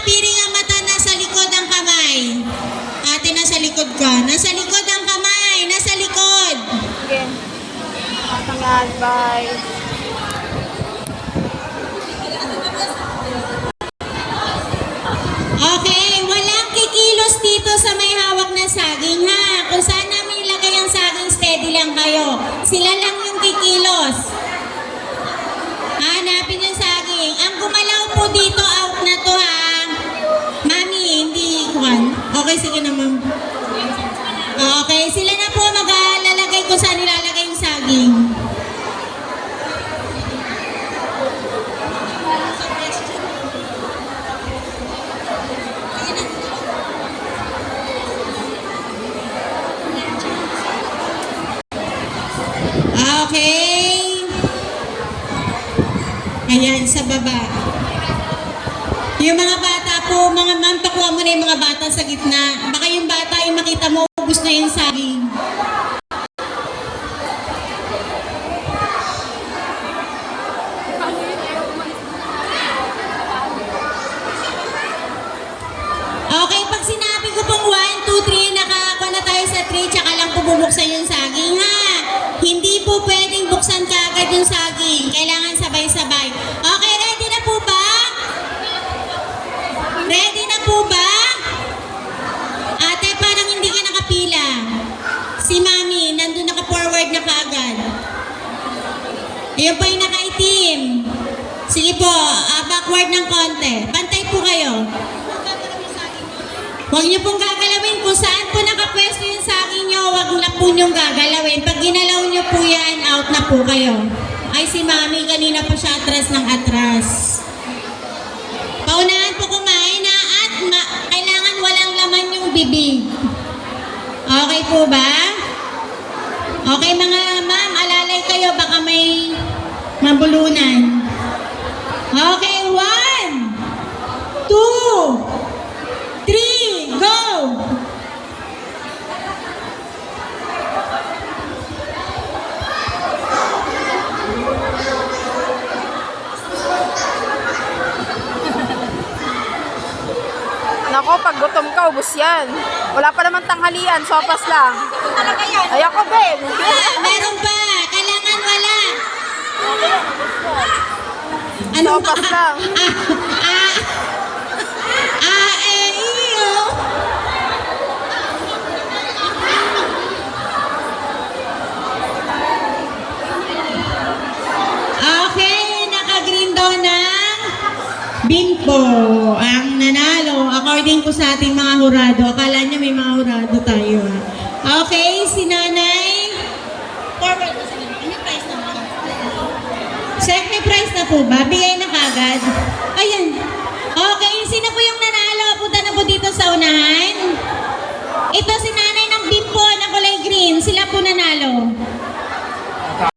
piring ang mata, nasa likod ang kamay. Ate, nasa likod ka. Nasa likod ang kamay. Nasa likod. Sige. Tangal, bye. Okay, walang kikilos dito sa may hawak na saging, ha? Kung saan namin ilagay ang saging, steady lang kayo. Sila lang yung kikilos. Hanapin yung saging. Ang gumalaw po dito, out na to, ha? Mami, hindi kuhan. Okay, sige na, ma'am. Okay, sila na po mag-alalagay kung saan nilalagay yung saging. Okay. Ayan, sa baba. Yung mga bata po, mga ma'am, pakuha mo na yung mga bata sa gitna. Baka yung bata yung makita mo, ubus na yung saging. Okay, pag sinabi ko pong 1, 2, 3, nakakuha na tayo sa 3, tsaka lang po bubuksan yung saging, ha? Hindi po pwedeng buksan kaagad yung saging. Kailangan sabay-sabay. Okay, ready na po ba? Ready na po ba? Ate, parang hindi ka nakapila. Si Mami, nandun naka-forward na kaagad. Ayun po yung nakaitim. Sige po, backward ng konti. Pantay po kayo. Huwag niyo pong gagalawin. Kung saan po nakapwesto yung saging niyo, huwag na po niyong gagalawin. Pag ginalaw niyo po yan, out na po kayo. Ay, si Mami, kanina po siya atras ng atras. Paunahan po kumain na at kailangan walang laman yung bibig. Okay po ba? Okay mga ma'am, alalay kayo, baka may mabulunan. Okay, 1, 2, 3, go! Nako, pag gutom ka, ubus yan. Wala pa naman tanghalian, sopas lang. Talaga yan? Ay, ako din. Meron pa, kailangan wala. Sopas lang. Iyo. Okay, naka-green daw ng Bimpo ang nanalo according po sa ating mga hurado. Akala niya may mga hurado tayo. Okay, si Nanay. Forward po sa ganun. May price na ba? Check, may price na po ba? Bigay na kagad. Ayan. Okay, sino po yung nanalo? Punta na po dito sa unahan. Ito si Nanay ng Bimpo na kulay green. Sila po nanalo.